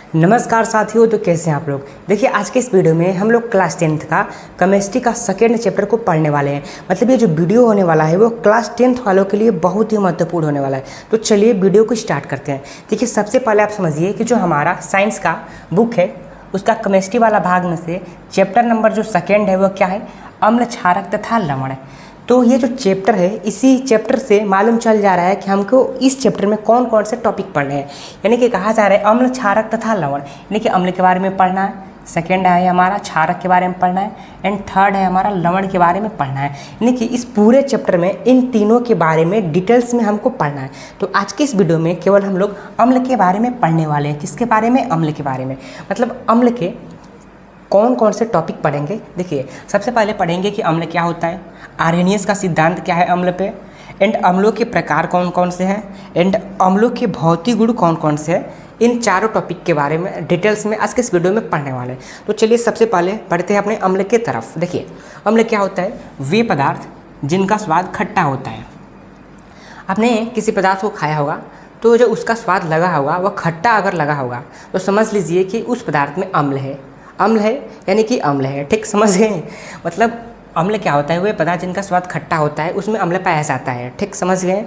नमस्कार साथियों, तो कैसे हैं आप लोग। देखिए आज के इस वीडियो में हम लोग क्लास 10th का केमिस्ट्री का सेकेंड चैप्टर को पढ़ने वाले हैं। मतलब ये जो वीडियो होने वाला है वो क्लास 10th वालों के लिए बहुत ही महत्वपूर्ण होने वाला है। तो चलिए वीडियो को स्टार्ट करते हैं। देखिए सबसे पहले आप समझिए कि जो हमारा साइंस का बुक है उसका केमिस्ट्री वाला भाग में से चैप्टर नंबर जो सेकेंड है वो क्या है, अम्ल क्षारक तथा लवण है। तो ये जो चैप्टर है, इसी चैप्टर से मालूम चल जा रहा है कि हमको इस चैप्टर में कौन कौन से टॉपिक पढ़ने हैं। यानी कि कहा जा रहा है अम्ल क्षारक तथा लवण, यानी कि अम्ल के बारे में पढ़ना है, सेकेंड है हमारा क्षारक के बारे में पढ़ना है, एंड थर्ड है हमारा लवण के बारे में पढ़ना है। यानी कि इस पूरे चैप्टर में इन तीनों के बारे में डिटेल्स में हमको पढ़ना है। तो आज के इस वीडियो में केवल हम लोग अम्ल के बारे में पढ़ने वाले हैं। किसके बारे में? अम्ल के बारे में। मतलब अम्ल के कौन कौन से टॉपिक पढ़ेंगे। देखिए सबसे पहले पढ़ेंगे कि अम्ल क्या होता है, आर्हेनियस का सिद्धांत क्या है अम्ल पे, एंड अम्लों के प्रकार कौन कौन से हैं, एंड अम्लों के भौतिक गुण कौन कौन से हैं। इन चारों टॉपिक के बारे में डिटेल्स में आज के इस वीडियो में पढ़ने वाले हैं। तो चलिए सबसे पहले पढ़ते हैं अपने अम्ल के तरफ। देखिए अम्ल क्या होता है, वे पदार्थ जिनका स्वाद खट्टा होता है। आपने किसी पदार्थ को खाया होगा तो जो उसका स्वाद लगा होगा वह खट्टा अगर लगा होगा तो समझ लीजिए कि उस पदार्थ में अम्ल है। अम्ल है यानी कि अम्ल है, ठीक समझ गए। मतलब अम्ल क्या होता है, वे पदार्थ जिनका स्वाद खट्टा होता है उसमें अम्ल पाया जाता है, ठीक समझ गए।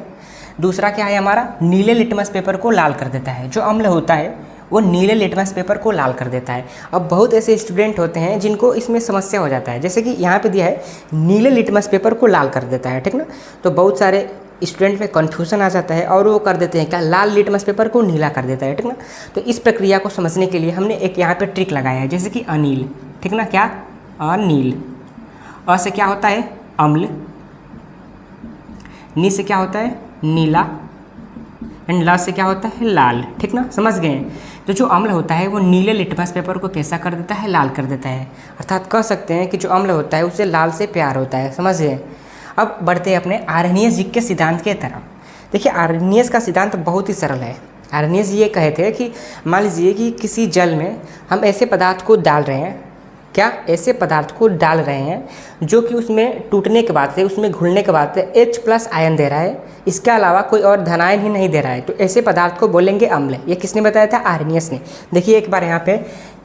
दूसरा क्या है हमारा, नीले लिटमस पेपर को लाल कर देता है। जो अम्ल होता है वो नीले लिटमस पेपर को लाल कर देता है। अब बहुत ऐसे स्टूडेंट होते हैं जिनको इसमें समस्या हो जाता है, जैसे कि यहाँ पे दिया है नीले लिटमस पेपर को लाल कर देता है, ठीक ना। तो बहुत सारे स्टूडेंट में कन्फ्यूज़न आ जाता है और वो कर देते हैं क्या, लाल लिटमस पेपर को नीला कर देता है, ठीक ना। तो इस प्रक्रिया को समझने के लिए हमने एक यहाँ पे ट्रिक लगाया है, जैसे कि अनील, ठीक ना। क्या? अनील। अ से क्या होता है, अम्ल। नी से क्या होता है, नीला। एंड ला से क्या होता है, लाल, ठीक ना। समझ गए। तो जो अम्ल होता है वो नीले लिटमस पेपर को कैसा कर देता है, लाल कर देता है। अर्थात कह सकते हैं कि जो अम्ल होता है उससे लाल से प्यार होता है, समझ गए। अब बढ़ते हैं अपने आर्हेनियस जी के सिद्धांत के तरफ। देखिए आर्हेनियस का सिद्धांत बहुत ही सरल है। आर्हेनियस जी ये कहते हैं कि मान लीजिए कि किसी जल में हम ऐसे पदार्थ को डाल रहे हैं, क्या ऐसे पदार्थ को डाल रहे हैं जो कि उसमें टूटने के बाद से, उसमें घुलने के बाद से H+ आयन दे रहा है, इसके अलावा कोई और धनायन ही नहीं दे रहा है, तो ऐसे पदार्थ को बोलेंगे अम्ल। ये किसने बताया था? आर्हेनियस ने। देखिए एक बार यहाँ पे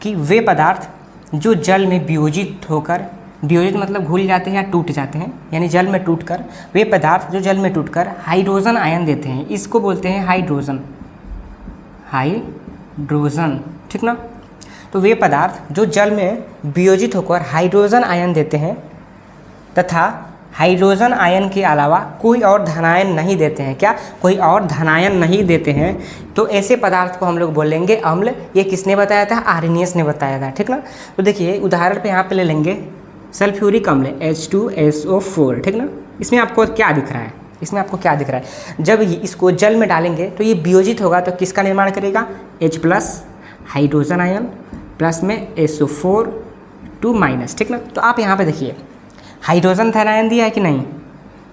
कि वे पदार्थ जो जल में वियोजित होकर, वियोजित मतलब घुल जाते हैं या टूट जाते हैं, यानी जल में टूटकर, वे पदार्थ जो जल में टूटकर हाइड्रोजन आयन देते हैं, इसको बोलते हैं हाइड्रोजन। हाइड्रोजन, ठीक ना। तो वे पदार्थ जो जल में वियोजित होकर हाइड्रोजन आयन देते हैं तथा हाइड्रोजन आयन के अलावा कोई और धनायन नहीं देते हैं, क्या कोई और धनायन नहीं देते हैं, तो ऐसे पदार्थ को हम लोग बोलेंगे अम्ल। ये किसने बताया था? आर्हेनियस ने बताया था, ठीक ना। तो देखिए उदाहरण पे यहाँ पे ले लेंगे सल्फ्यूरिक अम्ल H2SO4, ठीक ना। इसमें आपको क्या दिख रहा है, इसमें आपको क्या दिख रहा है, जब इसको जल में डालेंगे तो ये वियोजित होगा तो किसका निर्माण करेगा, H+ हाइड्रोजन आयन प्लस में SO4 2-, ठीक ना। तो आप यहाँ पे देखिए हाइड्रोजन धनायन दिया है कि नहीं,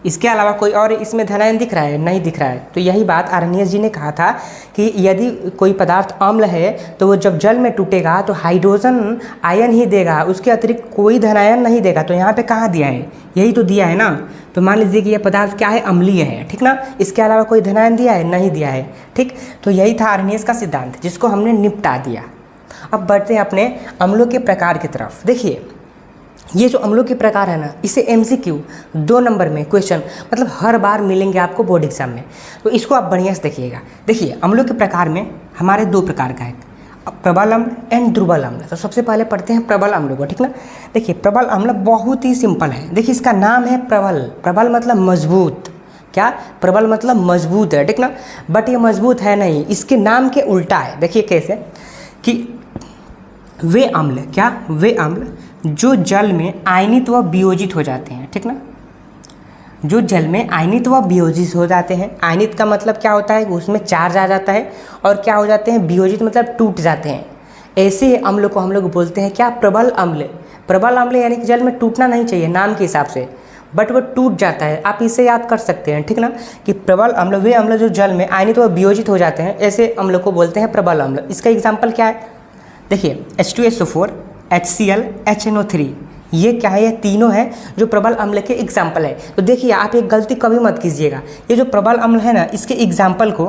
इसके अलावा कोई और इसमें धनायन दिख रहा है? नहीं दिख रहा है। तो यही बात आर्हेनियस जी ने कहा था कि यदि कोई पदार्थ अम्ल है तो वो जब जल में टूटेगा तो हाइड्रोजन आयन ही देगा, उसके अतिरिक्त कोई धनायन नहीं देगा। तो यहाँ पे कहाँ दिया है, यही तो दिया है ना। तो मान लीजिए कि यह पदार्थ क्या है, अम्लीय है, ठीक ना। इसके अलावा कोई धनायन दिया है? नहीं दिया है, ठीक। तो यही था आर्हेनियस का सिद्धांत, जिसको हमने निपटा दिया। अब बढ़ते हैं अपने अम्लों के प्रकार की तरफ। देखिए ये जो अम्लों के प्रकार है ना, इसे MCQ 2 नंबर में क्वेश्चन मतलब हर बार मिलेंगे आपको बोर्ड एग्जाम में, तो इसको आप बढ़िया से देखिएगा। देखिए अम्लों के प्रकार में हमारे 2 प्रकार का है, प्रबल अम्ल एंड दुर्बल अम्ल। तो सबसे पहले पढ़ते हैं प्रबल अम्लों को, ठीक ना। देखिए प्रबल अम्ल बहुत ही सिंपल है। देखिए इसका नाम है प्रबल। प्रबल मतलब मजबूत, क्या? प्रबल मतलब मजबूत है, ठीक ना। बट ये मजबूत है नहीं, इसके नाम के उल्टा है। देखिए कैसे कि वे अम्ल, क्या? वे अम्ल जो जल में आयनित व वियोजित हो जाते हैं, ठीक ना। जो जल में आयनित व वियोजित हो जाते हैं। आयनित का मतलब क्या होता है, उसमें चार्ज आ जाता है, और क्या हो जाते हैं, वियोजित मतलब टूट जाते हैं। ऐसे अम्ल को हम लोग बोलते हैं क्या, प्रबल अम्ल। प्रबल अम्ल यानी कि जल में टूटना नहीं चाहिए नाम के हिसाब से, बट वो टूट जाता है। आप इसे याद कर सकते हैं, ठीक ना, कि प्रबल अम्ल वे अम्ल जो जल में आयनित व वियोजित हो जाते हैं, ऐसे अम्ल को बोलते हैं प्रबल अम्ल। इसका एग्जाम्पल क्या है, देखिए H2SO4 HCl HNO3, ये क्या है, ये तीनों हैं जो प्रबल अम्ल के एग्जाम्पल है। तो देखिए आप एक गलती कभी मत कीजिएगा, ये जो प्रबल अम्ल है ना, इसके एग्जाम्पल को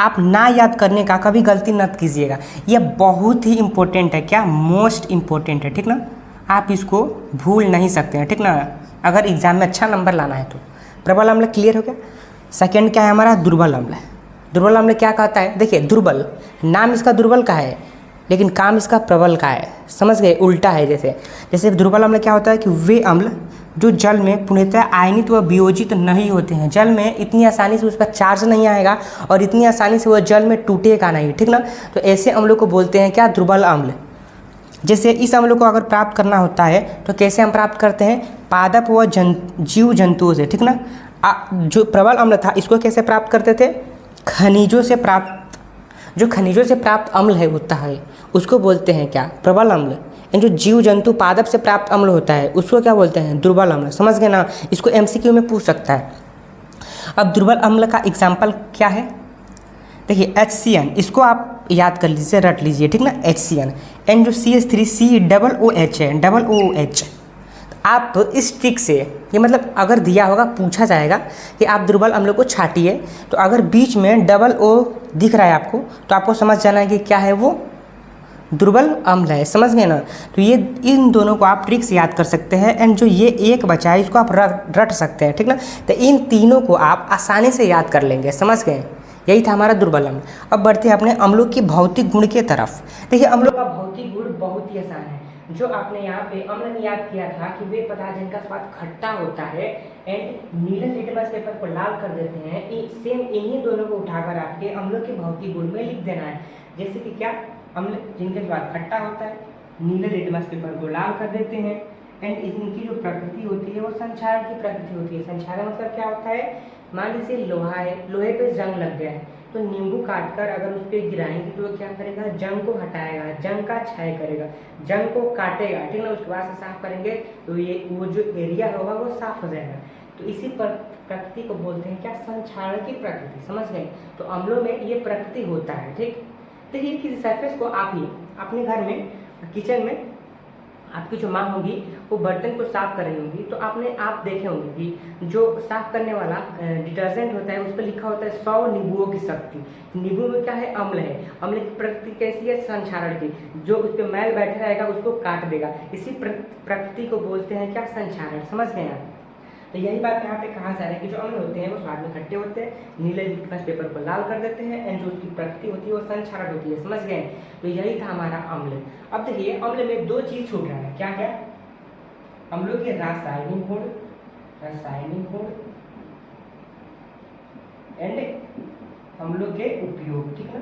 आप ना याद करने का कभी गलती मत कीजिएगा, यह बहुत ही इम्पोर्टेंट है, क्या मोस्ट इम्पोर्टेंट है, ठीक ना। आप इसको भूल नहीं सकते हैं, ठीक ना, अगर एग्जाम में अच्छा नंबर लाना है तो। प्रबल अम्ल क्लियर हो गया। सेकेंड क्या है हमारा, दुर्बल अम्ल। दुर्बल अम्ल क्या कहता है, देखिए दुर्बल, नाम इसका दुर्बल का है लेकिन काम इसका प्रबल का है, समझ गए, उल्टा है। जैसे दुर्बल अम्ल क्या होता है कि वे अम्ल जो जल में पूर्णतः आयनित व वियोजित नहीं होते हैं, जल में इतनी आसानी से उसका चार्ज नहीं आएगा और इतनी आसानी से वह जल में टूटेगा नहीं, ठीक ना। तो ऐसे अम्लों को बोलते हैं क्या, दुर्बल अम्ल। जैसे इस अम्लों को अगर प्राप्त करना होता है तो कैसे हम प्राप्त करते हैं, पादप व जीव जंतुओं से, ठीक ना। जो प्रबल अम्ल था इसको कैसे प्राप्त करते थे, खनिजों से प्राप्त, जो खनिजों से प्राप्त अम्ल है होता है उसको बोलते हैं क्या, प्रबल अम्ल। जो जीव जंतु पादप से प्राप्त अम्ल होता है उसको क्या बोलते हैं, दुर्बल अम्ल। समझ गए ना, इसको एमसीक्यू में पूछ सकता है। अब दुर्बल अम्ल का एग्जाम्पल क्या है, देखिए HCN, इसको आप याद कर लीजिए, रट लीजिए, ठीक ना, HCN। एन जो CH3COOH है, OOH। आप तो इस ट्रिक से, ये मतलब अगर दिया होगा, पूछा जाएगा कि आप दुर्बल अम्लों को छाटिए, तो अगर बीच में O दिख रहा है आपको तो आपको समझ जाना है कि क्या है, वो दुर्बल अम्ल है, समझ गए ना। तो ये इन दोनों को आप ट्रिक से याद कर सकते हैं। एंड जो ये एक बचा है इसको आप रट सकते हैं, ठीक ना। तो इन तीनों को आप आसानी से याद कर लेंगे, समझ गए। यही था हमारा दुर्बल अम्ल। अब बढ़ते हैं अपने अम्लों की भौतिक गुण के तरफ। देखिए अम्लों का भौतिक गुण बहुत ही आसान है। जो आपने यहाँ पे अम्ल में याद किया था कि वे पदार्थ जिनका स्वाद खट्टा होता है एंड नीले लिटमस पेपर को लाल कर देते हैं, सेम इन्हीं दोनों को उठाकर आपके अम्लों के भौतिक गुण में लिख देना है। जैसे कि क्या, अम्ल जिनके स्वाद खट्टा होता है, नीले लिटमस पेपर को लाल कर देते हैं एंड इनकी जो प्रकृति होती है वो संक्षारण की प्रकृति होती है। संक्षारण मतलब क्या होता है, मान लीजिए लोहा है, लोहे पे जंग लग गया है तो नींबू काटकर अगर उस पर गिराएंगे तो वो क्या करेगा, जंग को हटाएगा, जंग का क्षय करेगा, जंग को काटेगा, ठीक ना। उसके बाद से साफ करेंगे तो ये वो जो एरिया होगा वो साफ हो जाएगा। तो इसी प्रकृति को बोलते हैं क्या, संक्षारण की प्रकृति, समझ गए। तो अम्लों में ये प्रकृति होता है, ठीक। देखिए किसी सरफेस को आप ही अपने घर में किचन में आपकी जो माँ होगी वो बर्तन को साफ कर रही होगी तो आप देखे होंगे कि जो साफ करने वाला डिटर्जेंट होता है उस पर लिखा होता है 100 नींबुओं की शक्ति। नींबू में क्या है, अम्ल है। अम्ल की प्रकृति कैसी है, संक्षारण की, जो उस पर मैल बैठा रहेगा उसको काट देगा। इसी प्रकृति को बोलते हैं क्या, संक्षारण, समझ गए आप। तो यही बात यहाँ पे कहा जा रहा है कि जो अम्ल होते हैं वो स्वाद में खट्टे होते हैं, नीले लिटमस पेपर को लाल कर देते हैं एंड जो उसकी प्रकृति होती है वो संक्षारक होती है, समझ गए। तो यही था हमारा अम्ल। अब देखिए अम्ल में दो चीज छूट रहा है, क्या क्या, अम्लों के रासायनिक गुण एंड अम्लों के उपयोग, ठीक ना।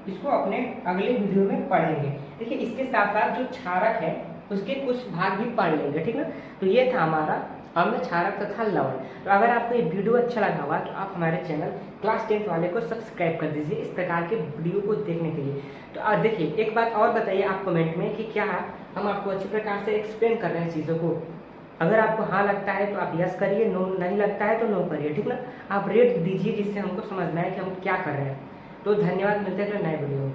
इसको अपने अगले वीडियो में पढ़ेंगे। देखिए इसके साथ साथ जो क्षारक है उसके कुछ भाग भी पढ़ लेंगे, ठीक ना। तो ये था हमारा अम्ल, क्षारक तथा लवण। तो अगर आपको ये वीडियो अच्छा लगा होगा तो आप हमारे चैनल क्लास 10 वाले को सब्सक्राइब कर दीजिए इस प्रकार के वीडियो को देखने के लिए। तो देखिए एक बात और बताइए आप कमेंट में कि क्या हम आपको अच्छी प्रकार से एक्सप्लेन कर रहे हैं चीज़ों को। अगर आपको हाँ लगता है तो आप यस करिए, नो नहीं लगता है तो नो करिए, ठीक ना। आप रेट दीजिए जिससे हमको समझना है कि हम क्या कर रहे हैं। तो धन्यवाद, मिलते हैं नए वीडियो में।